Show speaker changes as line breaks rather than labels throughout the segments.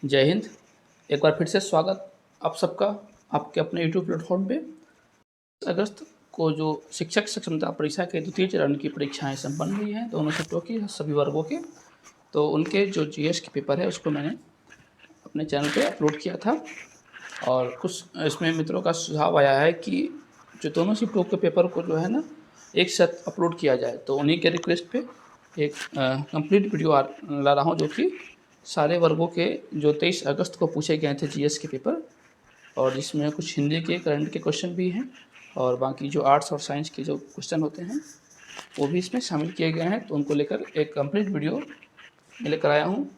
जय हिंद। एक बार फिर से स्वागत आप सबका आपके अपने यूट्यूब प्लेटफॉर्म पे। अगस्त को जो शिक्षक सक्षमता परीक्षा के द्वितीय चरण की परीक्षाएं संपन्न हुई हैं दोनों शिफ्टों की सभी वर्गों के, तो उनके जो जीएस के पेपर है उसको मैंने अपने चैनल पे अपलोड किया था। और कुछ इसमें मित्रों का सुझाव आया है कि जो दोनों शिफ्टों के पेपर को जो है ना एक साथ अपलोड किया जाए, तो उन्हीं के रिक्वेस्ट पे एक कंप्लीट वीडियो ला रहा हूँ, जो कि सारे वर्गों के जो 23 अगस्त को पूछे गए थे जीएस के पेपर, और जिसमें कुछ हिंदी के करंट के क्वेश्चन भी हैं और बाकी जो आर्ट्स और साइंस के जो क्वेश्चन होते हैं वो भी इसमें शामिल किए गए हैं। तो उनको लेकर एक कंप्लीट वीडियो मैं लेकर आया हूँ।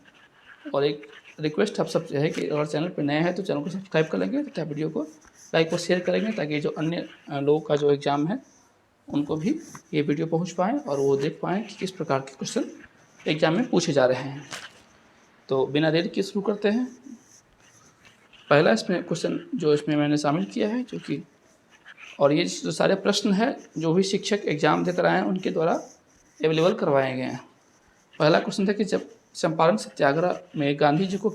और एक रिक्वेस्ट आप सब है कि अगर चैनल पर नए हैं तो चैनल को सब्सक्राइब कर लेंगे तथा वीडियो को लाइक और शेयर करेंगे, ताकि जो अन्य लोगों का जो एग्ज़ाम है उनको भी ये वीडियो पहुंच पाएँ और वो देख पाएँ कि किस प्रकार के क्वेश्चन एग्ज़ाम में पूछे जा रहे हैं। तो बिना देरी के शुरू करते हैं। पहला इसमें क्वेश्चन जो इसमें मैंने शामिल किया है, जो कि और ये जो सारे प्रश्न हैं जो भी शिक्षक एग्ज़ाम देकर आए हैं उनके द्वारा अवेलेबल करवाए गए हैं। पहला क्वेश्चन था कि जब चंपारण सत्याग्रह में गांधी जी को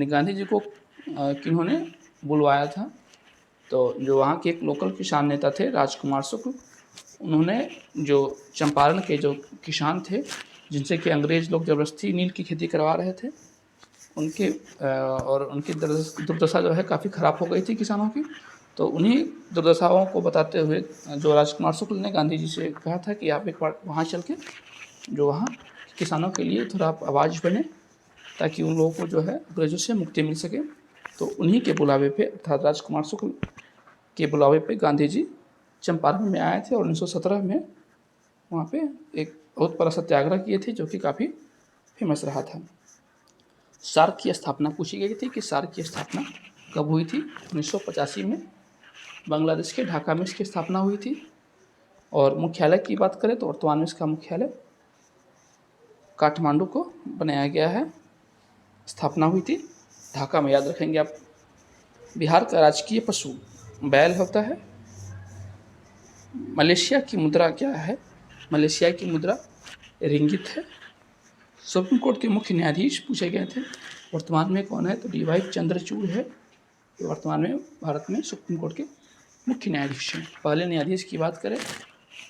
गांधी जी को किन्होंने बुलवाया था। तो जो वहाँ के एक लोकल किसान नेता थे राजकुमार शुक्ल, उन्होंने जो चंपारण के जो किसान थे जिनसे कि अंग्रेज़ लोग ज़बरदस्ती नील की खेती करवा रहे थे, उनकी दुर्दशा जो है काफ़ी ख़राब हो गई थी किसानों की। तो उन्हीं दुर्दशाओं को बताते हुए जो राजकुमार शुक्ल ने गांधी जी से कहा था कि आप एक बार वहाँ चल के जो वहाँ किसानों के लिए थोड़ा आप आवाज़ बने, ताकि उन लोगों को जो है अंग्रेज़ों से मुक्ति मिल सके। तो उन्हीं के बुलावे पे, अर्थात राजकुमार शुक्ल के बुलावे पे गांधी जी चंपारण में आए थे और 1917 में वहाँ पे एक बहुत बड़ा सत्याग्रह किए थे, जो कि काफ़ी फेमस रहा था। सार्क की स्थापना पूछी गई थी कि सार्क की स्थापना कब हुई थी। 1985 में बांग्लादेश के ढाका में इसकी स्थापना हुई थी। और मुख्यालय की बात करें तो वर्तमान में इसका मुख्यालय काठमांडू को बनाया गया है। स्थापना हुई थी ढाका में, याद रखेंगे आप। बिहार का राजकीय पशु बैल होता है। मलेशिया की मुद्रा क्या है? मलेशिया की मुद्रा रिंगित है। सुप्रीम कोर्ट के मुख्य न्यायाधीश पूछे गए थे, वर्तमान में कौन है? तो डी.वाई. चंद्रचूड़ है, जो वर्तमान में भारत में सुप्रीम कोर्ट के मुख्य न्यायाधीश हैं। पहले न्यायाधीश की बात करें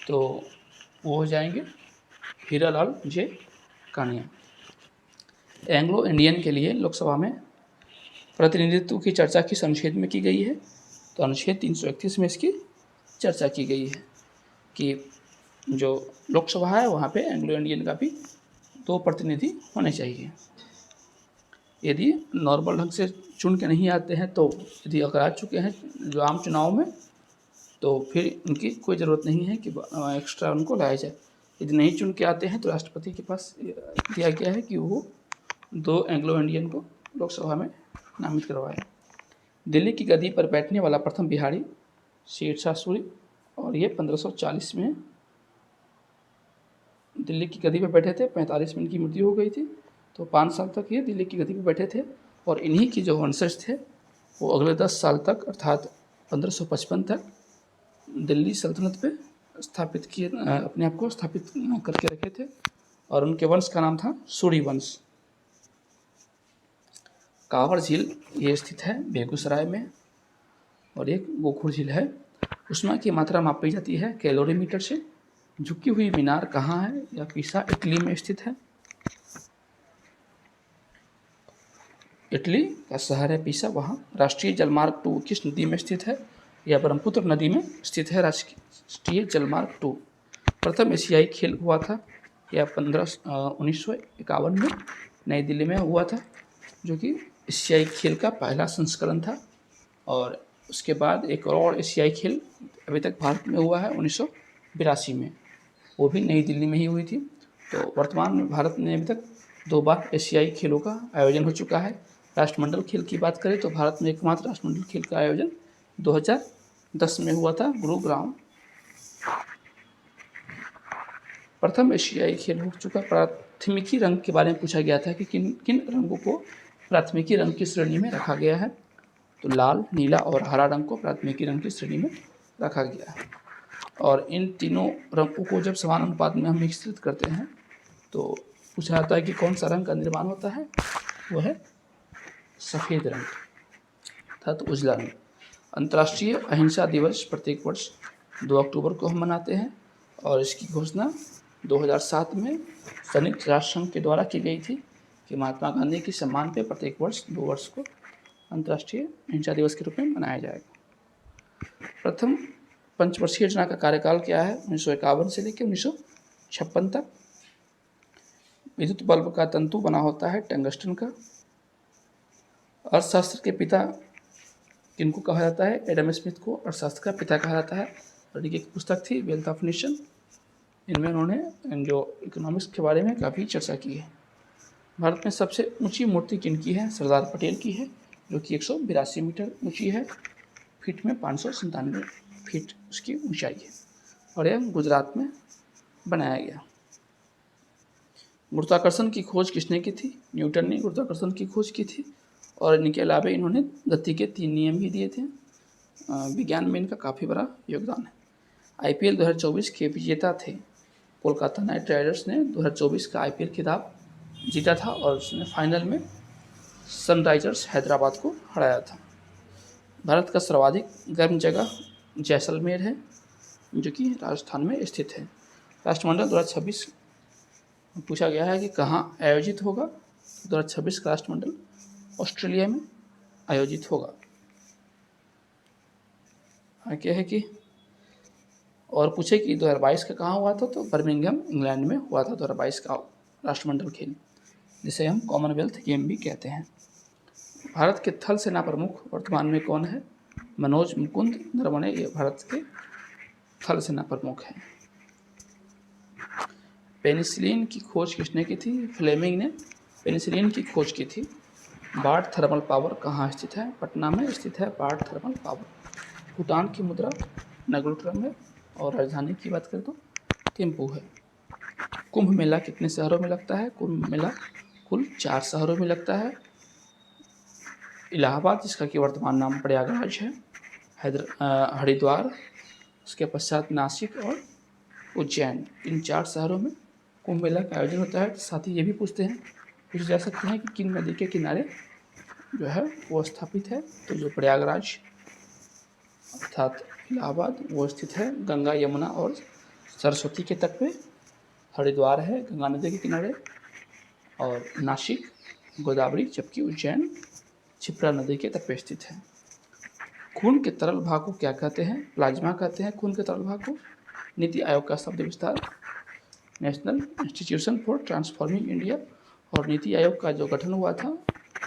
तो वो हो जाएंगे हीरालाल जे कानिया। एंग्लो इंडियन के लिए लोकसभा में प्रतिनिधित्व की चर्चा किस अनुच्छेद में की गई है? तो अनुच्छेद 331 में इसकी चर्चा की गई है कि जो लोकसभा है वहाँ पे एंग्लो इंडियन का भी 2 प्रतिनिधि होने चाहिए। यदि नॉर्मल ढंग से चुन के नहीं आते हैं, तो यदि अगर आ चुके हैं जो आम चुनाव में, तो फिर उनकी कोई ज़रूरत नहीं है कि एक्स्ट्रा उनको लाया जाए। यदि नहीं चुन के आते हैं तो राष्ट्रपति के पास दिया गया है कि वो 2 एंग्लो इंडियन को लोकसभा में नामित करवाए। दिल्ली की गद्दी पर बैठने वाला प्रथम बिहारी शेरशाह सूरी, और ये 1540 में दिल्ली की गद्दी पर बैठे थे। 45 में इनकी मृत्यु हो गई थी। तो 5 साल तक ये दिल्ली की गद्दी पर बैठे थे। और इन्हीं की जो वंशज थे वो अगले 10 साल तक, अर्थात 1555 तक दिल्ली सल्तनत पे स्थापित किए, अपने आप को स्थापित करके रखे थे। और उनके वंश का नाम था सूरी वंश। कांवड़ झील ये स्थित है बेगूसराय में, और एक गोखुर झील है। ऊष्मा की मात्रा मापी जाती है कैलोरीमीटर से। झुकी हुई मीनार कहाँ है? या पीसा इटली में स्थित है। इटली का शहर है पीसा, वहाँ। राष्ट्रीय जलमार्ग 2 किस नदी में स्थित है? यह ब्रह्मपुत्र नदी में स्थित है राष्ट्रीय जलमार्ग 2। प्रथम एशियाई खेल हुआ था यह 1951 में नई दिल्ली में हुआ था, जो कि एशियाई खेल का पहला संस्करण था। और उसके बाद एक और एशियाई खेल अभी तक भारत में हुआ है 1982 में, वो भी नई दिल्ली में ही हुई थी। तो वर्तमान में भारत में अभी तक 2 बार एशियाई खेलों का आयोजन हो चुका है। राष्ट्रमंडल खेल की बात करें तो भारत में एकमात्र राष्ट्रमंडल खेल का आयोजन 2010 में हुआ था गुरुग्राम। प्रथम एशियाई खेल हो चुका। प्राथमिकी रंग के बारे में पूछा गया था कि किन किन रंगों को प्राथमिकी रंग की श्रेणी में रखा गया है। तो लाल, नीला और हरा रंग को प्राथमिकी रंग की श्रेणी में रखा गया है। और इन तीनों रंगों को जब समान अनुपात में हम मिश्रित करते हैं तो पूछा जाता है कि कौन सा रंग का निर्माण होता है। वो है सफ़ेद रंग अर्थात उजला रंग। अंतर्राष्ट्रीय अहिंसा दिवस प्रत्येक वर्ष 2 अक्टूबर को हम मनाते हैं और इसकी घोषणा 2007 में संयुक्त राष्ट्र संघ के द्वारा की गई थी कि महात्मा गांधी के सम्मान पे प्रत्येक वर्ष 2 वर्ष को अंतर्राष्ट्रीय अहिंसा दिवस के रूप में मनाया जाएगा। प्रथम पंचवर्षीय योजना का कार्यकाल क्या है? 1951 से लेकर 1956 तक। विद्युत बल्ब का तंतु बना होता है टंगस्टन का। अर्थशास्त्र के पिता किनको कहा जाता है? एडम स्मिथ को अर्थशास्त्र का पिता कहा जाता है। और एक पुस्तक थी वेल्थ ऑफ नेशन, इनमें उन्होंने जो इकोनॉमिक्स के बारे में काफ़ी चर्चा की है। भारत में सबसे ऊंची मूर्ति किनकी है? सरदार पटेल की है, जो कि 182 मीटर ऊंची है। फीट में 597 फीट उसकी ऊंचाई है और यह गुजरात में बनाया गया। गुरुत्वाकर्षण की खोज किसने की थी? न्यूटन ने गुरुत्वाकर्षण की खोज की थी और इनके अलावा इन्होंने गति के 3 नियम भी दिए थे। विज्ञान में इनका काफ़ी बड़ा योगदान है। आईपीएल 2024 के विजेता थे कोलकाता नाइट राइडर्स ने 2024 का आईपीएल खिताब जीता था और उसने फाइनल में सनराइजर्स हैदराबाद को हराया था। भारत का सर्वाधिक गर्म जगह जैसलमेर है, जो कि राजस्थान में स्थित है। राष्ट्रमंडल 2026 पूछा गया है कि कहाँ आयोजित होगा। 2026 का राष्ट्रमंडल ऑस्ट्रेलिया में आयोजित होगा। क्या है कि और पूछे कि 2022 का कहाँ हुआ था, तो बर्मिंघम इंग्लैंड में हुआ था 2022 का राष्ट्रमंडल खेल, जिसे हम कॉमनवेल्थ गेम भी कहते हैं। भारत के थल सेना प्रमुख वर्तमान में कौन है? मनोज मुकुंद नरवणे ये भारत के थल सेना प्रमुख हैं। पेनिसिलिन की खोज किसने की थी? फ्लेमिंग ने पेनिसिलिन की खोज की थी। बार्ट थर्मल पावर कहाँ स्थित है? पटना में स्थित है बार्ट थर्मल पावर। भूटान की मुद्रा नगरोटम है और राजधानी की बात करें तो थिम्पू है। कुंभ मेला कितने शहरों में लगता है? कुंभ मेला कुल 4 शहरों में लगता है। इलाहाबाद, जिसका कि वर्तमान नाम प्रयागराज है, हरिद्वार, उसके पश्चात नासिक और उज्जैन, इन 4 शहरों में कुंभ मेला का आयोजन होता है। साथ ही ये भी पूछे जा सकते हैं कि किन नदी के किनारे जो है वो स्थापित है, तो जो प्रयागराज अर्थात इलाहाबाद वो स्थित है गंगा यमुना और सरस्वती के तट पे। हरिद्वार है गंगा नदी के किनारे और नासिक गोदावरी, जबकि उज्जैन क्षिप्रा नदी के तट पे स्थित है। खून के तरल भाग को क्या कहते हैं? प्लाज्मा कहते हैं खून के तरल भाग को। नीति आयोग का शब्द विस्तार national institution for transforming India. और नीति आयोग का जो गठन हुआ था,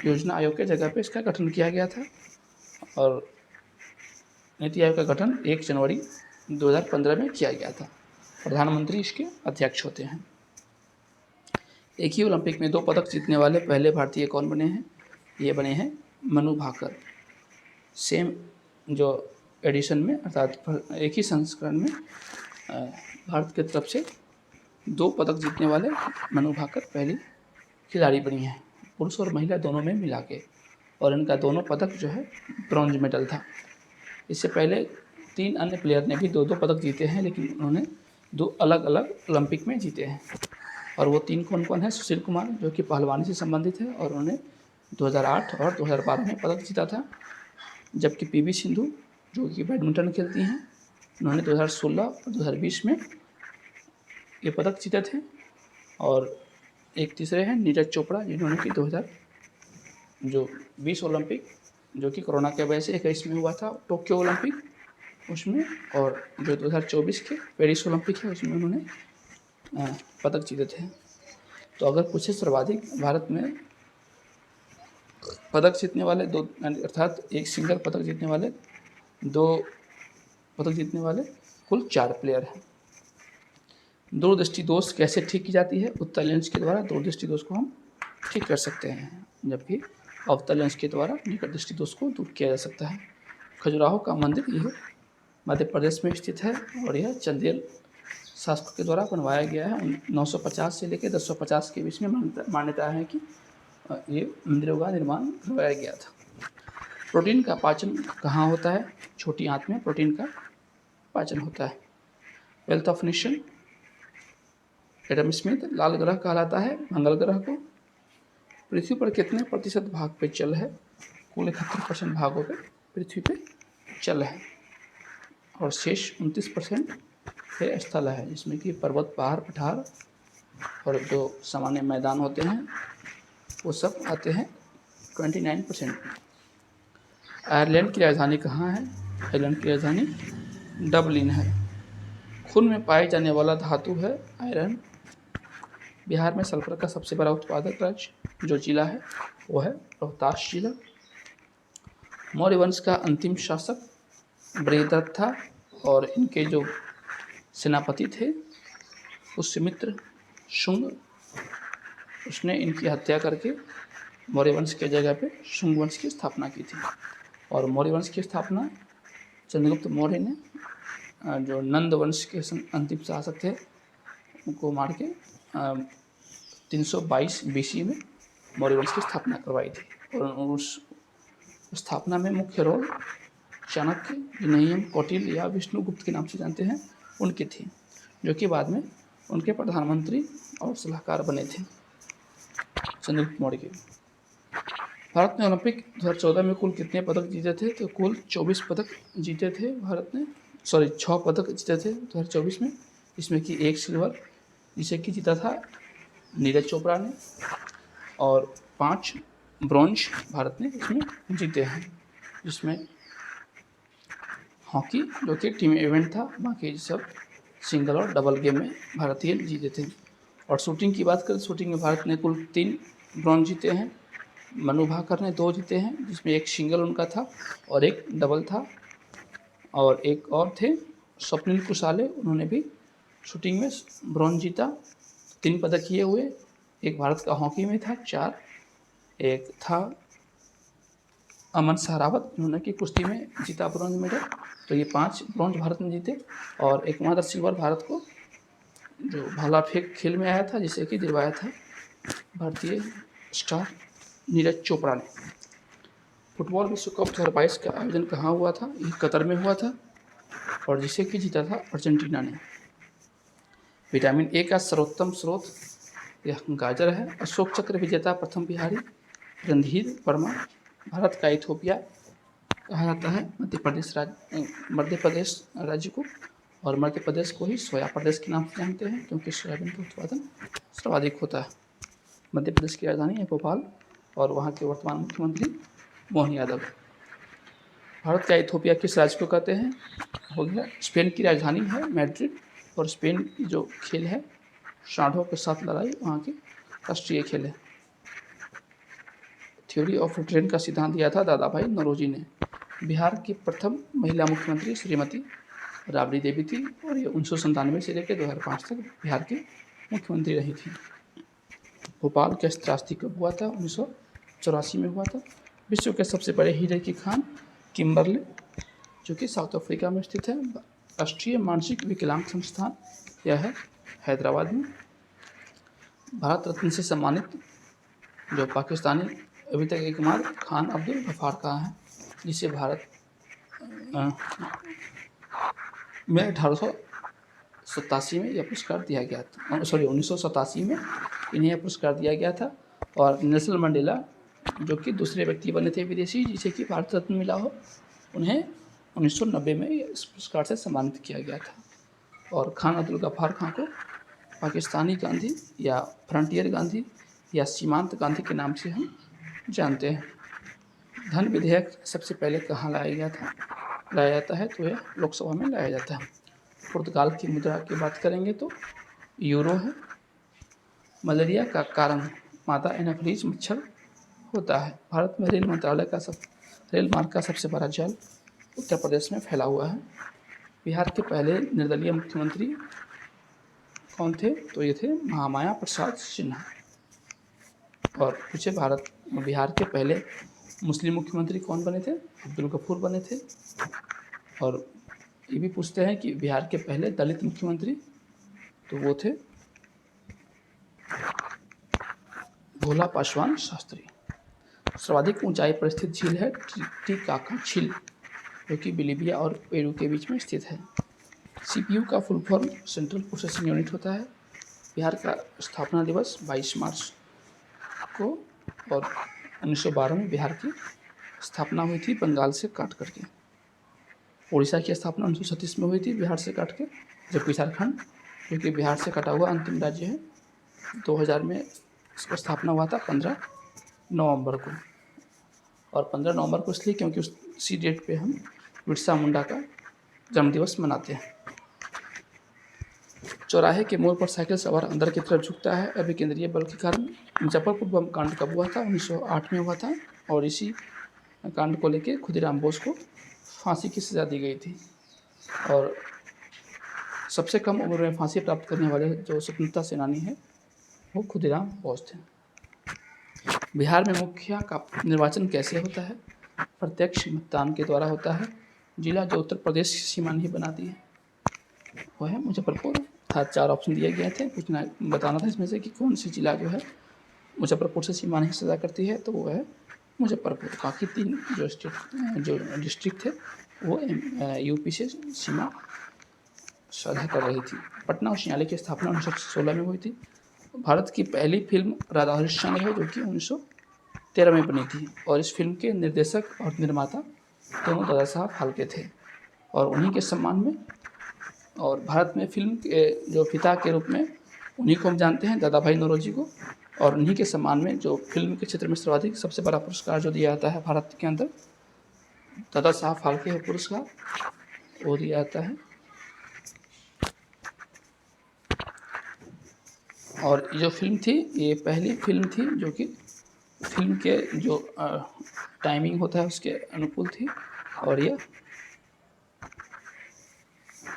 योजना आयोग के जगह पे इसका गठन किया गया था और नीति आयोग का गठन 1 जनवरी 2015 में किया गया था। प्रधानमंत्री इसके अध्यक्ष होते हैं। एक ही ओलंपिक में 2 पदक जीतने वाले पहले भारतीय कौन बने हैं? ये बने हैं मनु भाकर। सेम जो एडिशन में अर्थात एक ही संस्करण में भारत की तरफ से 2 पदक जीतने वाले मनु भाकर पहली खिलाड़ी बनी हैं, पुरुष और महिला दोनों में मिला के। और इनका दोनों पदक जो है ब्रॉन्ज मेडल था। इससे पहले 3 अन्य प्लेयर ने भी 2-2 पदक जीते हैं, लेकिन उन्होंने 2 अलग अलग ओलंपिक में जीते हैं। और वो 3 कौन कौन है? सुशील कुमार, जो कि पहलवानी से संबंधित है और उन्होंने 2008 और 2012 में पदक जीता था। जबकि पीवी सिंधु, जो कि बैडमिंटन खेलती हैं, उन्होंने 2016 और 2020 में ये पदक जीते थे। और एक तीसरे हैं नीरज चोपड़ा, जिन्होंने कि 2020 ओलंपिक, जो कि कोरोना की वजह से 21 में हुआ था टोक्यो ओलंपिक, उसमें, और जो 2024 के पेरिस ओलंपिक है उसमें उन्होंने पदक जीते थे। तो अगर पूछे सर्वाधिक भारत में पदक जीतने वाले 2 अर्थात एक सिंगल पदक जीतने वाले 2 पदक जीतने वाले कुल 4 प्लेयर हैं। दूरदृष्टि दोष कैसे ठीक की जाती है? उत्तल लेंस के द्वारा दूरदृष्टि दोष को हम ठीक कर सकते हैं, जबकि अवतल लेंस के द्वारा निकट दृष्टि दोष को दूर किया जा सकता है। खजुराहो का मंदिर यह मध्य प्रदेश में स्थित है और यह चंदेल शासकों के द्वारा बनवाया गया है। 950 से लेकर 1050 के बीच में मान्यता है कि ये मंदिरों का निर्माण करवाया गया था। प्रोटीन का पाचन कहाँ होता है? छोटी आंत में प्रोटीन का पाचन होता है। Wealth of nation Adam Smith लाल ग्रह कहलाता है मंगल ग्रह को। पृथ्वी पर कितने प्रतिशत भाग पे जल है? कुल 71% भागों पे पृथ्वी पे जल है और शेष 29% पे स्थल है, जिसमें कि पर्वत, पहाड़, पठार और जो सामान्य मैदान होते हैं वो सब आते हैं 29%। आयरलैंड की राजधानी कहाँ है? आयरलैंड की राजधानी डबलिन है। खून में पाए जाने वाला धातु है आयरन। बिहार में सल्फर का सबसे बड़ा उत्पादक राज्य जो जिला है वो है रोहतास जिला। मौर्य वंश का अंतिम शासक बृहद्रथ था और इनके जो सेनापति थे पुष्यमित्र शुंग, उसने इनकी हत्या करके मौर्य वंश के जगह पे शुंग वंश की स्थापना की थी। और मौर्य वंश की स्थापना चंद्रगुप्त मौर्य ने जो नंद वंश के अंतिम शासक थे उनको मार के 322 BC में मौर्य वंश की स्थापना करवाई थी। और उस स्थापना में मुख्य रोल चाणक्य, जिन्हें हम कौटिल्य या विष्णुगुप्त के नाम से जानते हैं, उनकी थी, जो कि बाद में उनके प्रधानमंत्री और सलाहकार बने थे चंद्रगुप्त मौर्य के। भारत ने ओलंपिक 2014 में कुल कितने पदक जीते थे? तो कुल 24 पदक जीते थे भारत ने, 6 पदक जीते थे 2024 में, इसमें कि 1 सिल्वर जिसे कि जीता था नीरज चोपड़ा ने और 5 ब्रॉन्ज भारत ने इसमें जीते हैं, जिसमें हॉकी जो कि टीम इवेंट था, बाकी सब सिंगल और डबल गेम में भारतीय जीते थे। और शूटिंग की बात करें, शूटिंग में भारत ने कुल 3 ब्रॉन्ज जीते हैं। मनु भाकर ने 2 जीते हैं, जिसमें 1 सिंगल उनका था और 1 डबल था। और एक और थे स्वप्निल कुशाले, उन्होंने भी शूटिंग में ब्रॉन्ज जीता, 3 पदक किए हुए। एक भारत का हॉकी में था 4, एक था अमन सहरावत, उन्होंने की कुश्ती में जीता ब्रॉन्ज मेडल, तो ये 5 ब्रॉन्ज भारत ने जीते। और एकमात्र सिल्वर भारत को जो भाला फेंक खेल में आया था, जिसे कि दिलवाया था भारतीय स्टार नीरज चोपड़ा ने। फुटबॉल विश्व कप 2022 का आयोजन कहाँ हुआ था? ये कतर में हुआ था और जिसे कि जीता था अर्जेंटीना ने। विटामिन ए का सर्वोत्तम स्रोत यह गाजर है। अशोक चक्र विजेता प्रथम बिहारी रणधीर वर्मा। भारत का इथोपिया कहा जाता है मध्य प्रदेश राज्य को, और मध्य प्रदेश को ही सोया प्रदेश के नाम से जानते हैं क्योंकि सोयाबीन का उत्पादन सर्वाधिक होता है। मध्य प्रदेश की राजधानी है भोपाल और वहाँ के वर्तमान मुख्यमंत्री मोहन यादव। भारत का इथोपिया किस राज्य को कहते हैं? हो गया स्पेन की राजधानी है मैड्रिड, और स्पेन की जो खेल है सांडों के साथ लड़ाई वहाँ की राष्ट्रीय खेल है। थ्योरी ऑफ ट्रेन का सिद्धांत दिया था दादा भाई नौरोजी ने। बिहार की प्रथम महिला मुख्यमंत्री श्रीमती राबड़ी देवी थी और ये 1997 से लेकर 2005 तक बिहार की मुख्यमंत्री रही थी। भोपाल का त्रासदी कब हुआ था? 1984 में हुआ था। विश्व के सबसे बड़े हीरे की खान किम्बरले, जो कि साउथ अफ्रीका में स्थित है। राष्ट्रीय मानसिक विकलांग संस्थान यह है हैदराबाद में। भारत रत्न से सम्मानित जो पाकिस्तानी अभी तक एकमात्र खान अब्दुल गफ्फार का है, जिसे भारत में 1887 में यह पुरस्कार दिया गया था। 1987 में इन्हें यह पुरस्कार दिया गया था। और नेल्सन मंडेला जो कि दूसरे व्यक्ति बने थे विदेशी जिसे कि भारत रत्न मिला हो, उन्हें 1990 में इस पुरस्कार से सम्मानित किया गया था। और खान अब्दुल गफ्फार खान को पाकिस्तानी गांधी या फ्रंटियर गांधी या सीमांत गांधी के नाम से हम जानते हैं। धन विधेयक सबसे पहले कहाँ लाया जाता है? तो यह लोकसभा में लाया जाता है। पुर्तगाल की मुद्रा की बात करेंगे तो यूरो है। मलेरिया का कारण मादा एनाफिलीज मच्छर होता है। भारत में रेल मार्ग का सबसे बड़ा जाल उत्तर प्रदेश में फैला हुआ है। बिहार के पहले निर्दलीय मुख्यमंत्री कौन थे? तो ये थे महामाया प्रसाद सिन्हा। और पूछे बिहार के पहले मुस्लिम मुख्यमंत्री कौन बने थे? अब्दुल गफूर बने थे। और ये भी पूछते हैं कि बिहार के पहले दलित मुख्यमंत्री, तो वो थे भोला पासवान शास्त्री। सर्वाधिक ऊंचाई पर स्थित झील है टीकाका झील, जो कि बोलिविया और पेरू के बीच में स्थित है। CPU का full form central processing unit होता है। बिहार का स्थापना दिवस 22 मार्च को और 1912 में बिहार की स्थापना हुई थी बंगाल से काट करके। उड़ीसा की स्थापना 1936 में हुई थी बिहार से काट के, जबकि झारखंड जो कि बिहार से कटा हुआ अंतिम राज्य है 2000 में इसका स्थापना हुआ था 15 नवंबर को। और 15 नवंबर को इसलिए क्योंकि उसी डेट पे हम बिरसा मुंडा का जन्मदिवस मनाते हैं। चौराहे के मोड़ पर साइकिल सवार अंदर की तरफ झुकता है अभी केंद्रीय बल के कारण। मुजफ्फरपुर बम कांड कब हुआ था? 1908 में हुआ था और इसी कांड को लेकर खुदीराम बोस को फांसी की सज़ा दी गई थी। और सबसे कम उम्र में फांसी प्राप्त करने वाले जो स्वतंत्रता सेनानी है वो खुदीराम बोस थे। बिहार में मुखिया का निर्वाचन कैसे होता है? प्रत्यक्ष मतदान के द्वारा होता है। जिला जो उत्तर प्रदेश की सीमा नहीं बनाती है वो है मुजफ्फरपुर। था 4 ऑप्शन दिए गए थे, पूछना बताना था इसमें से कि कौन सी जिला जो है मुजफ्फरपुर से सीमा नहीं सजा करती है, तो वो है मुजफ्फरपुर। बाकी 3 जो डिस्ट्रिक्ट थे वो यूपी से सीमा साझा कर रही थी। पटना उच्च न्यायालय की स्थापना 1916 में हुई थी। भारत की पहली फिल्म राधा हरिश्चंद्र है जो कि 1913 में बनी थी और इस फिल्म के निर्देशक और निर्माता दोनों दादा साहब फाल्के थे। और उन्हीं के सम्मान में और भारत में फिल्म के जो पिता के रूप में उन्हीं को हम जानते हैं, दादा भाई नौरोजी को। और उन्हीं के सम्मान में जो फिल्म के क्षेत्र में सर्वाधिक सबसे बड़ा पुरस्कार जो दिया जाता है भारत के अंदर, दादा साहब फाल्के पुरस्कार, वो दिया जाता है। और जो फिल्म थी ये पहली फिल्म थी जो कि फिल्म के जो टाइमिंग होता है उसके अनुकूल थी और यह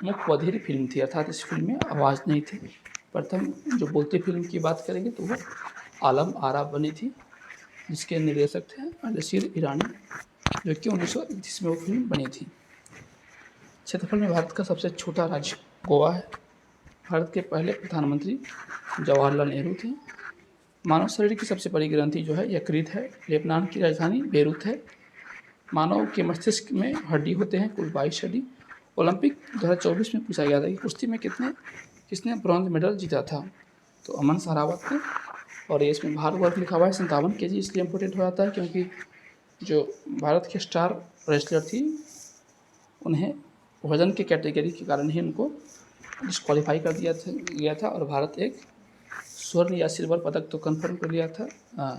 मुख बधिर फिल्म थी, अर्थात इस फिल्म में आवाज़ नहीं थी। प्रथम जो बोलती फिल्म की बात करेंगे तो वो आलम आरा बनी थी जिसके निर्देशक थे अलसीर ईरानी, जो कि 1931 में वो फिल्म बनी थी। क्षेत्रफल में भारत का सबसे छोटा राज्य गोवा है। भारत के पहले प्रधानमंत्री जवाहरलाल नेहरू थे। मानव शरीर की सबसे बड़ी ग्रंथि जो है यकृत है। लेबनान की राजधानी बेरूत है। मानव के मस्तिष्क में हड्डी होते हैं कुल 22 हड्डी। ओलंपिक 2024 में पूछा गया था कि कुश्ती में किसने ब्रॉन्ज मेडल जीता था, तो अमन सहरावत ने। और ये इसमें भार वर्ग लिखा हुआ है 57 kg, इसलिए इम्पोर्टेंट हो जाता है क्योंकि जो भारत की स्टार रेसलर थी उन्हें वजन के कैटेगरी के कारण ही उनको डिस्क्वालीफाई कर दिया गया था। और भारत एक स्वर्ण या सिल्वर पदक तो कंफर्म कर लिया था,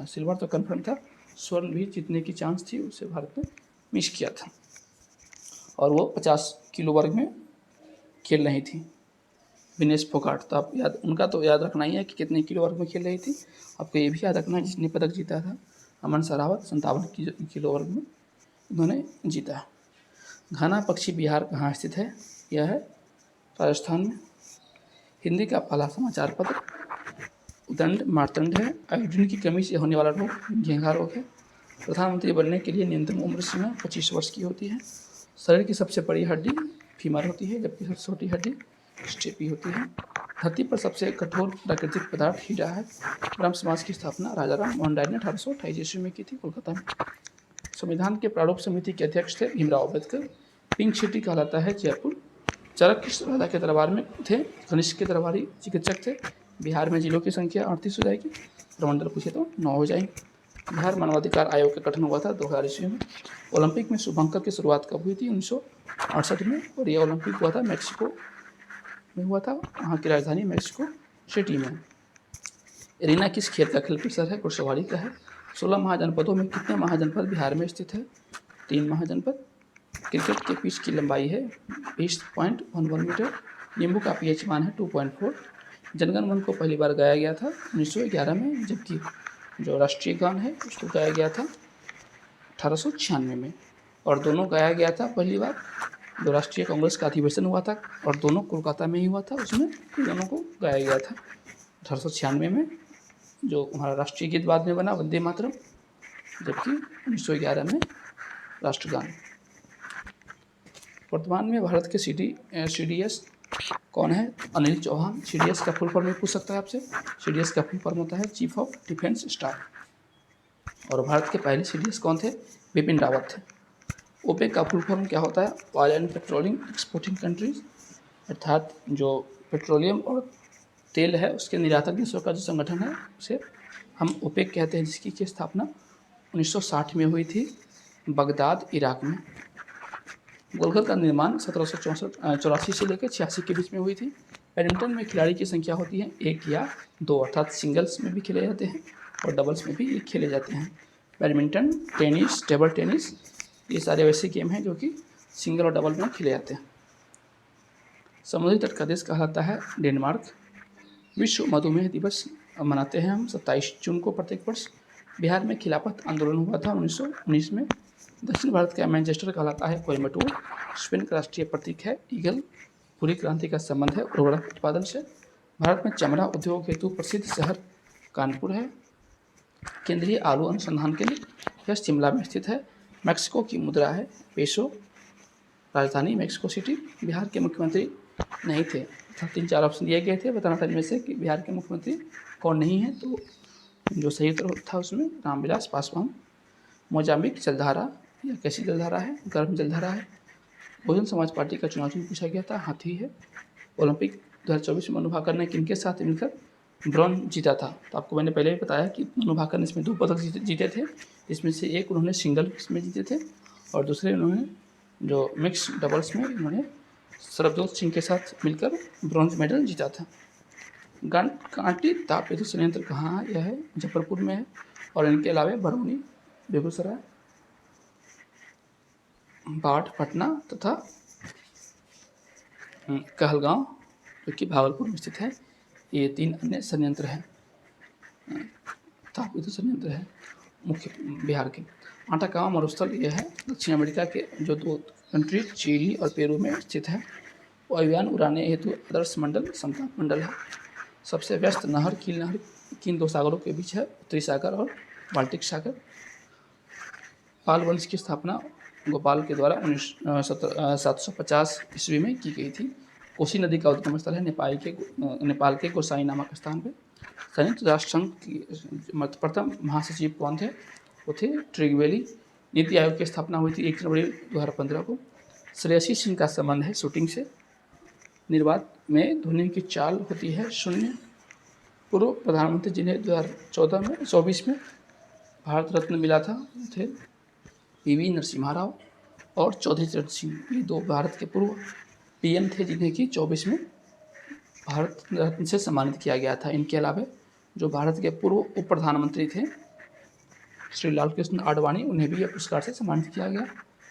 सिल्वर तो कंफर्म था, स्वर्ण भी जीतने की चांस थी, उसे भारत ने मिस किया था। और वो 50 किलो वर्ग में खेल रही थी विनेश फोगाट। तो आप उनका तो याद रखना ही है कि कितने किलो वर्ग में खेल रही थी। आपको ये भी याद रखना है जिसने पदक जीता था अमन सहरावत 57 किलो वर्ग में उन्होंने जीता। घाना पक्षी बिहार कहाँ स्थित है? यह है राजस्थान में। हिंदी का पहला समाचार पत्र उदंड मार्तंड है। आयोडीन की कमी से होने वाला रोग घेंघा रोग है। प्रधानमंत्री बनने के लिए न्यूनतम उम्र सीमा 25 वर्ष की होती है। शरीर की सबसे बड़ी हड्डी फीमर होती है जबकि सबसे छोटी हड्डी स्टेपी होती है। धरती पर सबसे कठोर प्राकृतिक पदार्थ हीरा है। ब्रह्म समाज की स्थापना राजा राम मोहन राय ने 1828 ईस्वी में की थी कोलकाता में। संविधान के प्रारूप समिति के अध्यक्ष थे भीमराव अम्बेडकर। पिंक सिटी कहलाता है जयपुर। चाणक्य राजा के दरबार में थे। कनिष्क के दरबारी चिकित्सक थे। बिहार में जिलों की संख्या 38 हो जाएगी। प्रमंडल पूछे तो 9 हो जाएंगे। बिहार मानवाधिकार आयोग का गठन हुआ था 2000 ईस्वी में। ओलंपिक में शुभंकर की शुरुआत कब हुई थी? 1968 में। और यह ओलंपिक हुआ था मैक्सिको में हुआ था, वहाँ की राजधानी मैक्सिको सिटी में। एरिना किस खेल का खेल परिसर है? घुड़सवारी का है। 16 महाजनपदों में कितने महाजनपद बिहार में स्थित है? 3 महाजनपद। क्रिकेट के पिच की लंबाई है 20.11 मीटर। नींबू का pH मान है 2.4। जनगण मन को पहली बार गाया गया था 1911 में, जबकि जो राष्ट्रीय गान है उसको गाया गया था 1896 में। और दोनों गाया गया था पहली बार जो राष्ट्रीय कांग्रेस का अधिवेशन हुआ था और दोनों कोलकाता में ही हुआ था, उसमें दोनों को गाया गया था 1896 में। जो हमारा राष्ट्रीय गीत बाद में बना वंदे मातरम, जबकि 1911 में राष्ट्रगान। वर्तमान में भारत के CDS कौन है? अनिल चौहान। CDS का फुल फॉर्म में पूछ सकता है आपसे। CDS का फुल फॉर्म होता है चीफ ऑफ डिफेंस स्टाफ। और भारत के पहले CDS कौन थे? बिपिन रावत थे। ओपेक का फुल फॉर्म क्या होता है? Oil and petroleum exporting countries, अर्थात जो पेट्रोलियम और तेल है उसके निर्यातक देशों का जो संगठन है उसे हम ओपेक कहते हैं, जिसकी स्थापना 1960 में हुई थी बगदाद, इराक में। गोलघर का निर्माण 1784 से लेकर 86 के बीच में हुई थी। बैडमिंटन में खिलाड़ी की संख्या होती है 1 या 2, अर्थात सिंगल्स में भी खेले जाते हैं और डबल्स में भी ये खेले जाते हैं। बैडमिंटन, टेनिस, टेबल टेनिस, ये सारे वैसे गेम हैं जो कि सिंगल और डबल में खेले जाते हैं। समुद्री तट का देश कहलाता है डेनमार्क। विश्व मधुमेह दिवस मनाते हैं हम 27 जून को प्रत्येक वर्ष। बिहार में खिलाफत आंदोलन हुआ था 1919 में। दक्षिण भारत का मैनचेस्टर कहलाता है कोयम्बटूर। स्पेन का राष्ट्रीय प्रतीक है ईगल। भूरी क्रांति का संबंध है उर्वरक उत्पादन से। भारत में चमड़ा उद्योग हेतु प्रसिद्ध शहर कानपुर है। केंद्रीय आलू अनुसंधान केंद्र यह शिमला में स्थित है। मैक्सिको की मुद्रा है पेसो। राजधानी मैक्सिको सिटी। बिहार के मुख्यमंत्री नहीं थे, 3-4 ऑप्शन दिए गए थे बताना था इनमें से कि बिहार के मुख्यमंत्री कौन नहीं है, तो जो सही उत्तर था उसमें रामविलास पासवान। मोजाम्बिक जलधारा, यह कैसी जलधारा है? गर्म जलधारा है। बहुजन समाज पार्टी का चुनाव चिन्ह पूछा गया था, हाथी है। ओलंपिक 2024 में मनु भाकर ने किनके साथ मिलकर ब्रॉन्ज जीता था? तो आपको मैंने पहले भी बताया कि मनु भाकर ने इसमें 2 पदक जीते थे, इसमें से एक उन्होंने सिंगल में जीते थे और दूसरे उन्होंने जो मिक्स डबल्स में उन्होंने सरबजोत सिंह के साथ मिलकर ब्रॉन्ज मेडल जीता था। कांटी ताप विद्युत संयंत्र कहाँ है? यह है मुजफ्फरपुर में है। और इनके अलावा बरौनी, बेगूसराय, बाढ़, पटना तथा कहलगांव जो कि भागलपुर में स्थित है। ये 3 अन्य संयंत्र हैं, ताप विद्युत संयंत्र है मुख्य बिहार के। आटाकामा मरुस्थल यह है दक्षिण अमेरिका के जो 2 कंट्री चिली और पेरू में स्थित है। वायुयान उड़ाने हेतु आदर्श मंडल समताप मंडल है। सबसे व्यस्त नहर कील नहर किन 2 सागरों के बीच है? उत्तरी सागर और बाल्टिक सागर। पाल वंश की स्थापना गोपाल के द्वारा 750 ईस्वी में की गई थी। कोसी नदी का उद्गम स्थल है नेपाल के गोसाई नामक स्थान पर। संयुक्त राष्ट्र संघ की प्रथम महासचिव कौन थे? वो थे ट्रिगवेली। नीति आयोग की स्थापना हुई थी 1 जनवरी 2015 को। श्रेयसी सिंह का संबंध है शूटिंग से। निर्वात में धोनी की चाल होती है 0। पूर्व प्रधानमंत्री जिन्हें 2024 में भारत रत्न मिला था वो थे पीवी नरसिम्हा राव और चौधरी चरण सिंह। ये 2 भारत के पूर्व पीएम थे जिन्हें कि 24 में भारत रत्न से सम्मानित किया गया था। इनके अलावा जो भारत के पूर्व उप प्रधानमंत्री थे श्री लाल कृष्ण आडवाणी, उन्हें भी यह पुरस्कार से सम्मानित किया गया।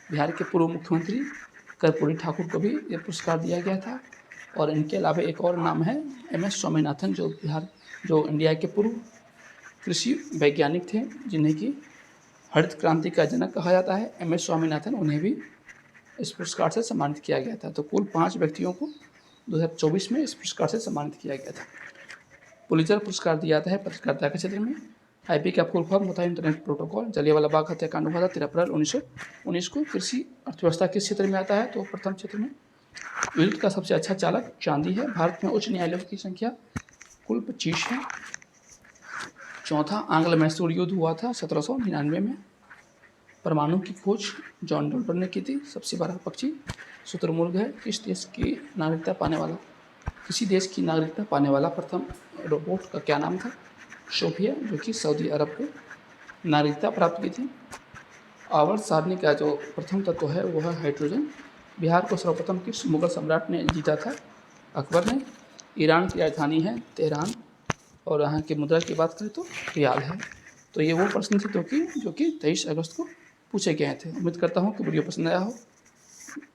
बिहार के पूर्व मुख्यमंत्री कर्पूरी ठाकुर को भी यह पुरस्कार दिया गया था। और इनके अलावा एक और नाम है MS स्वामीनाथन, जो इंडिया के पूर्व कृषि वैज्ञानिक थे जिन्हें कि हरित क्रांति का जनक कहा जाता है। MS स्वामीनाथन, उन्हें भी इस पुरस्कार से सम्मानित किया गया था। तो कुल 5 व्यक्तियों को 2024 में इस पुरस्कार से सम्मानित किया गया था। पुलित्जर पुरस्कार दिया जाता है पत्रकारिता के क्षेत्र में। IP का फुल फॉर्म होता है इंटरनेट प्रोटोकॉल। जलियांवाला बाग हत्याकांड हुआ था 13 अप्रैल 1919 को। कृषि अर्थव्यवस्था किस क्षेत्र में आता है? तो प्रथम क्षेत्र में। विद्युत का सबसे अच्छा चालक चांदी है। भारत में उच्च न्यायालयों की संख्या कुल 25 है। चौथा आंग्ल मैसूर युद्ध हुआ था 1799 में। परमाणु की खोज जॉन डॉल्टन ने की थी। सबसे बड़ा पक्षी शुतुरमुर्ग है। किसी देश की नागरिकता पाने वाला प्रथम रोबोट का क्या नाम था? सोफिया, जो कि सऊदी अरब को नागरिकता प्राप्त की थी। आवर्त सारणी का जो प्रथम तत्व है वो है हाइड्रोजन। बिहार को सर्वप्रथम किस मुगल सम्राट ने जीता था? अकबर ने। ईरान की राजधानी है तेहरान और यहाँ की मुद्रा की बात करें तो रियाल है। तो ये वो प्रश्न थे जो कि 23 अगस्त को पूछे गए थे। उम्मीद करता हूँ कि वीडियो पसंद आया हो।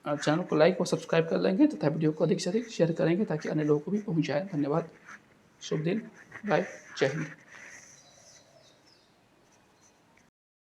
चैनल को लाइक और सब्सक्राइब कर लेंगे तथा वीडियो को अधिक से अधिक शेयर करेंगे ताकि अन्य लोगों को भी पहुँच जाए। धन्यवाद। शुभ दिन। बाय। जय हिंद।